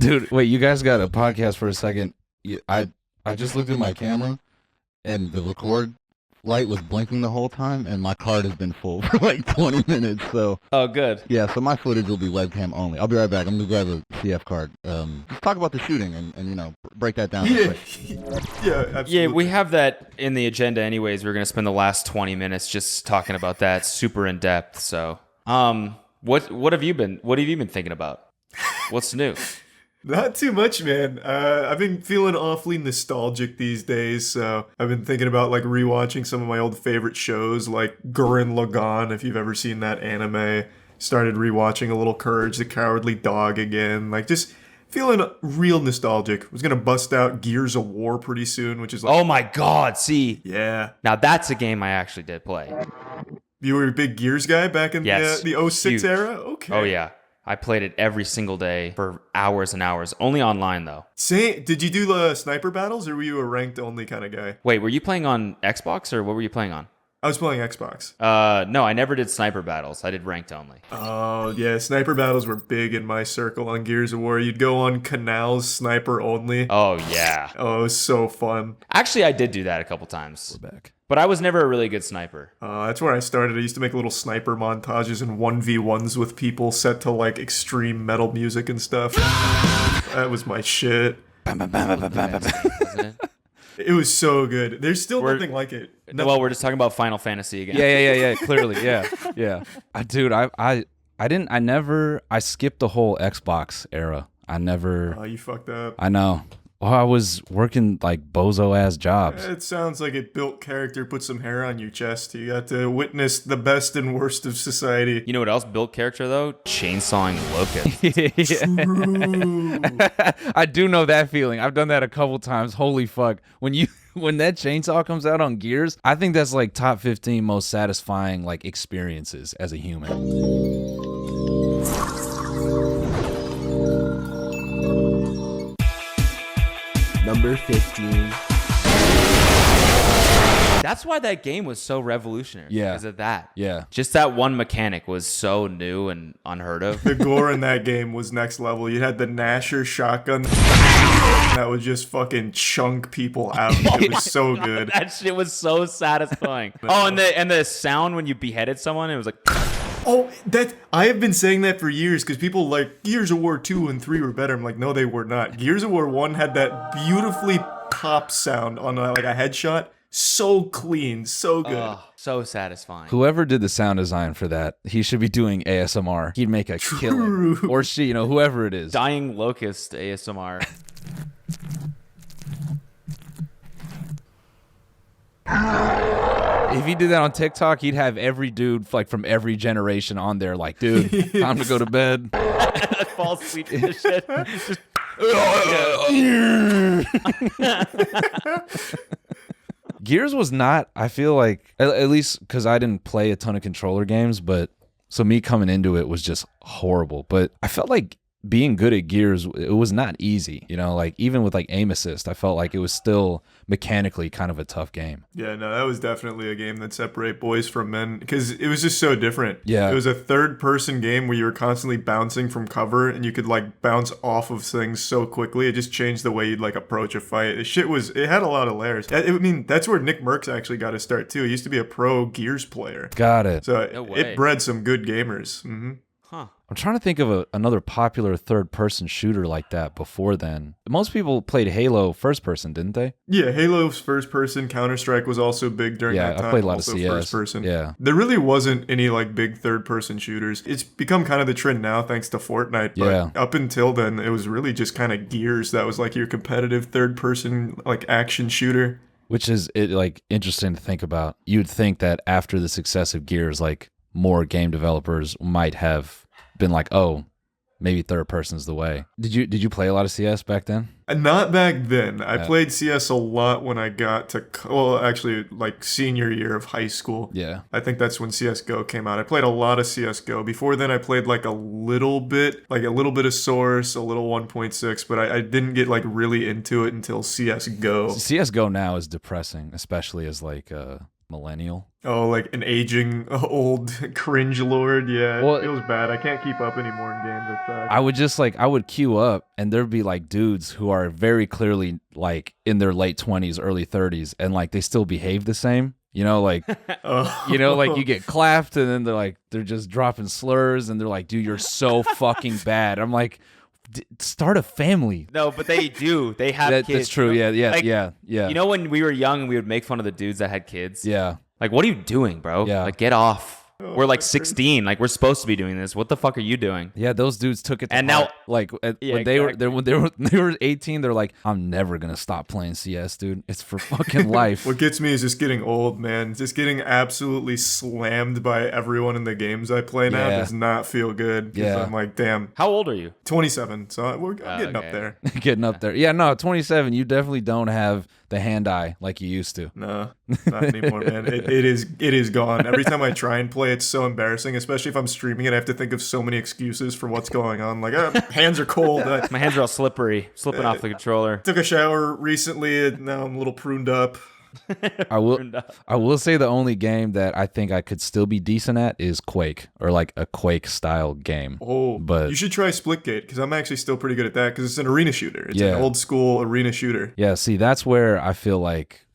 Dude, wait, you guys got a podcast for a second. I just looked at my camera, and the record light was blinking the whole time, and my card has been full for like 20 minutes. So Oh, good. yeah, so my footage will be webcam only. I'll be right back. I'm gonna grab a CF card. Just talk about the shooting and break that down. Real quick. Yeah, absolutely. Yeah, we have that in the agenda anyways. We're going to spend the last 20 minutes just talking about that super in depth. So, what have you been thinking about? What's new? Not too much, man. I've been feeling awfully nostalgic these days, so I've been thinking about like rewatching some of my old favorite shows, like Gurren Lagann, if you've ever seen that anime. Started rewatching a little Courage the Cowardly Dog again, like just feeling real nostalgic. Was gonna bust out Gears of War pretty soon, which is like, Oh my God! See, yeah. now that's a game I actually did play. You were a big Gears guy back in Yes, the 06 huge. era? Okay. Oh yeah, I played it every single day for hours and hours. Only online though. Did you do the sniper battles, or were you a ranked only kind of guy? Wait, were you playing on Xbox or what were you playing on? I was playing Xbox. No, I never did sniper battles. I did ranked only. Oh, yeah, sniper battles were big in my circle on Gears of War. You'd go on Canal's sniper only. Oh yeah. Oh, it was so fun. Actually, I did do that a couple times. We're back. But I was never a really good sniper. That's where I started. I used to make little sniper montages and 1v1s with people set to like extreme metal music and stuff. That was my shit. Wasn't it? It was so good. There's still nothing like it. No- Well, we're just talking about Final Fantasy again. Yeah. Clearly, yeah. I skipped the whole Xbox era. Oh, you fucked up. I know. Well, I was working like bozo ass jobs. It sounds like it built character, put some hair on your chest. You got to witness the best and worst of society. You know what else built character though? Chainsawing Locust. I do know that feeling. I've done that a couple times. Holy fuck. When that chainsaw comes out on Gears, I think that's like top 15 most satisfying like experiences as a human. Number 15. That's why that game was so revolutionary. Yeah. Because of that. Yeah. Just that one mechanic was so new and unheard of. The gore in that game was next level. You had the Nasher shotgun that would just fucking chunk people out. It was so good. That shit was so satisfying. Oh, and the sound when you beheaded someone, it was like Oh, I have been saying that for years because people like Gears of War 2 and 3 were better. I'm like, no, they were not. Gears of War 1 had that beautifully pop sound on like a headshot. So clean, so good. so satisfying. Whoever did the sound design for that, he should be doing ASMR. He'd make a killing. Or she, whoever it is. Dying Locust ASMR. If he did that on TikTok, he'd have every dude like from every generation on there like, dude, time to go to bed. Fall asleep to this shit. Just, Gears was not, I feel like, at least because I didn't play a ton of controller games, but so me coming into it was just horrible. But I felt like being good at Gears, it was not easy, like even with like aim assist, I felt like it was still mechanically kind of a tough game. Yeah, no, that was definitely a game that separated boys from men because it was just so different. Yeah. It was a third-person game where you were constantly bouncing from cover and you could like bounce off of things so quickly. It just changed the way you'd like approach a fight. It had a lot of layers. I mean, that's where Nick Merckx actually got his start too. He used to be a pro Gears player. Got it. So No way. it bred some good gamers. Mm-hmm. huh. I'm trying to think of another popular third-person shooter like that before then. Most people played Halo first-person, didn't they? Yeah, Halo's first person, Counter-Strike was also big during that time. I played a lot of also CS. First person. Yeah. There really wasn't any like big third person shooters. It's become kind of the trend now thanks to Fortnite, but Yeah. up until then it was really just kind of Gears that was like your competitive third person like action shooter. Which is like interesting to think about. You'd think that after the success of Gears, like more game developers might have been like, oh, maybe third person's the way. Did you play a lot of CS back then? Not back then. I played CS a lot when I got to, actually, like senior year of high school. Yeah. I think that's when CSGO came out. I played a lot of CSGO. Before then, I played like a little bit of Source, a little 1.6, but I didn't get like really into it until CSGO. CSGO now is depressing, especially as like millennial. Oh, like an aging old cringe lord. Yeah, Well, it feels bad. I can't keep up anymore in games. That sucks. I would just like I would queue up and there'd be like dudes who are very clearly like in their late 20s, early 30s, and like they still behave the same. You know, like Oh. like you get clapped and then they're just dropping slurs and they're like, dude, you're so fucking bad. I'm like, start a family. No, but they do. They have kids. That's true. you know? Yeah. Like, Yeah. You know, when we were young and we would make fun of the dudes that had kids? Yeah. Like, what are you doing, bro? Yeah. Like, get off. Oh, We're like that's 16. Like, we're supposed to be doing this. What the fuck are you doing? Yeah, those dudes took it to And now- heart. Like Yeah, when they exactly. were when they were 18, they're like, I'm never gonna stop playing CS, dude. It's for fucking life. What gets me is just getting old, man. Just getting absolutely slammed by everyone in the games I play now Yeah. does not feel good. 'Cause Yeah. I'm like, damn, How old are you? 27. So I'm getting up okay. there. Getting up there. Yeah, no, 27. You definitely don't have the hand eye like you used to. No, not anymore, man. It is gone. Every time I try and play, it's so embarrassing. Especially if I'm streaming it, I have to think of so many excuses for what's going on. Like, hands are cold. I My hands are all slippery, slipping off the controller. took a shower recently, and now I'm a little pruned up. I will say the only game that I think I could still be decent at is Quake, or like a Quake style game. Oh, But- you should try Splitgate because I'm actually still pretty good at that because it's an arena shooter. It's Yeah. an old school arena shooter. Yeah, see, that's where I feel like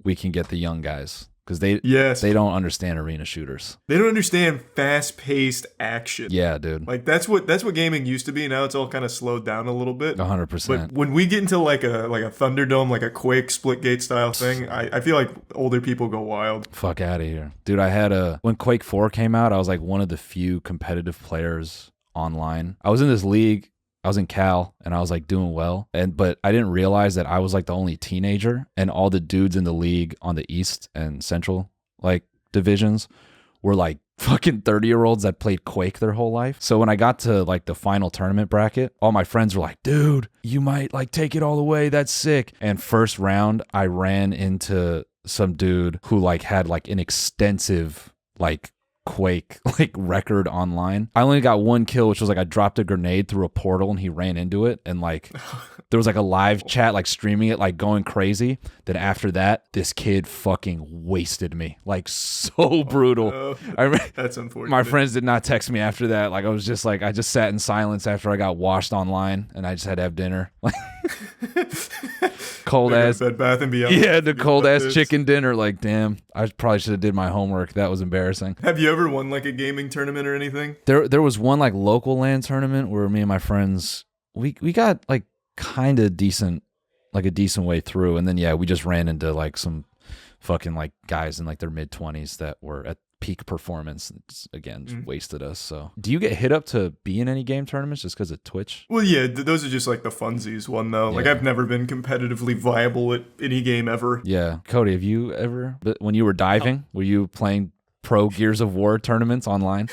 we can get the young guys because Yes, they don't understand arena shooters. They don't understand fast-paced action. Yeah, dude. Like that's what gaming used to be. Now it's all kind of slowed down a little bit. 100%. But when we get into like a Thunderdome, like a Quake Splitgate style thing, I feel like older people go wild. Fuck out of here. Dude, when Quake 4 came out, I was like one of the few competitive players online. I was in this league, I was in Cal, and I was like doing well. But I didn't realize that I was like the only teenager, and all the dudes in the league on the East and Central like divisions were like fucking 30-year-olds that played Quake their whole life. So when I got to like the final tournament bracket, all my friends were like, dude, you might like take it all the way. That's sick. And first round, I ran into some dude who like had like an extensive like Quake like record online. I only got one kill, which was like I dropped a grenade through a portal and he ran into it, and like there was like a live chat like streaming it, like going crazy. Then after that, this kid fucking wasted me, like so brutal. That's unfortunate. My friends did not text me after that. Like I just sat in silence after I got washed online, and I just had to have dinner. Like cold ass. Bed Bath and Beyond. Yeah, the cold ass This. chicken dinner. Like, damn, I probably should have did my homework. That was embarrassing. Have you ever won like a gaming tournament or anything? There was one like local LAN tournament where me and my friends we got like kind of decent, like a decent way through, and then yeah, we just ran into like some fucking like guys in like their mid-20s that were at peak performance. It's, again, just wasted us. So, do you get hit up to be in any game tournaments just because of Twitch? Well, yeah, those are just like the funsies one though. Like Yeah. I've never been competitively viable at any game ever. Yeah, Cody, have you ever? But when you were diving, were you playing pro Gears of War tournaments online?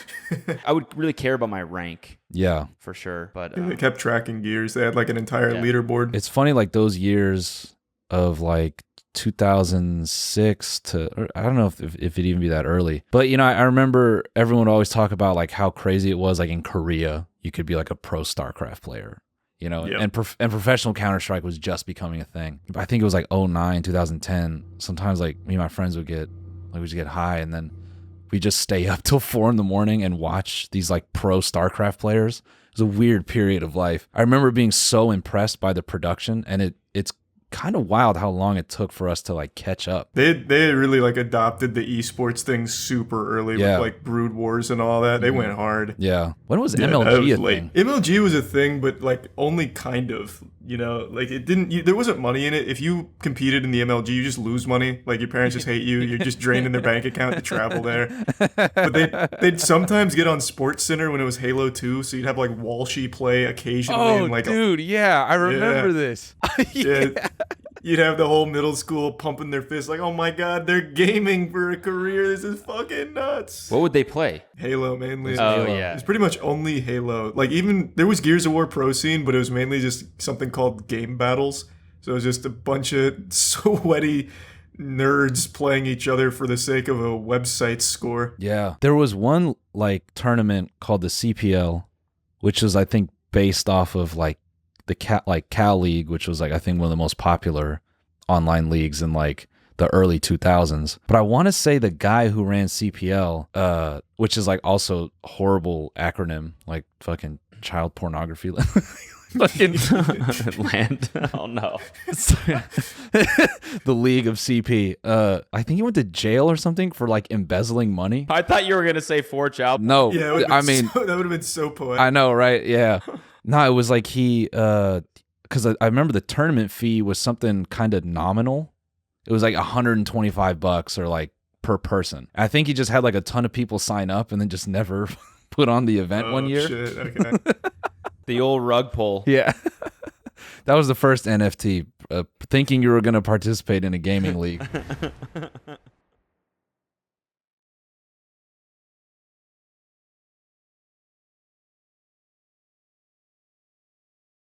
I would really care about my rank Yeah, for sure. But They kept tracking gears. They had like an entire Yeah. leaderboard. it's funny, like those years of like 2006 to, or I don't know if it'd even be that early, but you know, I remember everyone would always talk about like how crazy it was. Like in Korea, you could be like a pro StarCraft player, you know, Yep. and professional Counter-Strike was just becoming a thing. I think it was like 09, 2010. Sometimes like me and my friends would get high, and then we just stay up till 4 a.m. and watch these like pro StarCraft players. It was a weird period of life. I remember being so impressed by the production, and it's kind of wild how long it took for us to like catch up. They really like adopted the esports thing super early Yeah. with like Brood Wars and all that. They went hard. Yeah. When was Yeah, that MLG was a late. thing? MLG was a thing, but like only kind of. You know, like it didn't. There wasn't money in it. If you competed in the MLG, you just lose money. Like your parents just hate you. You're just draining their bank account to travel there. But they'd sometimes get on Sports Center when it was Halo 2, so you'd have like Walshy play occasionally. and like yeah, I remember this. yeah, you'd have the whole middle school pumping their fists like, "Oh my god, they're gaming for a career. This is fucking nuts." what would they play? Halo mainly. Oh, Halo. yeah. It's pretty much only Halo. Like even there was Gears of War Pro Scene, but it was mainly just something called game battles. So it was just a bunch of sweaty nerds playing each other for the sake of a website score. Yeah. There was one like tournament called the CPL, which was I think based off of like the Cal League, which was like I think one of the most popular online leagues in like the early 2000s. But I want to say the guy who ran CPL, which is like also horrible acronym, like fucking child pornography. Fucking Land. Oh no. The League of CP. I think he went to jail or something for like embezzling money. I thought you were gonna say for child. No, Yeah, I mean, that would have been so poetic. I know, right? Yeah. No, it was like he, because I remember the tournament fee was something kind of nominal. It was like $125 or like per person. I think he just had like a ton of people sign up and then just never put on the event one year. Shit. Okay. The old rug pull. Yeah. That was the first NFT, thinking you were going to participate in a gaming league.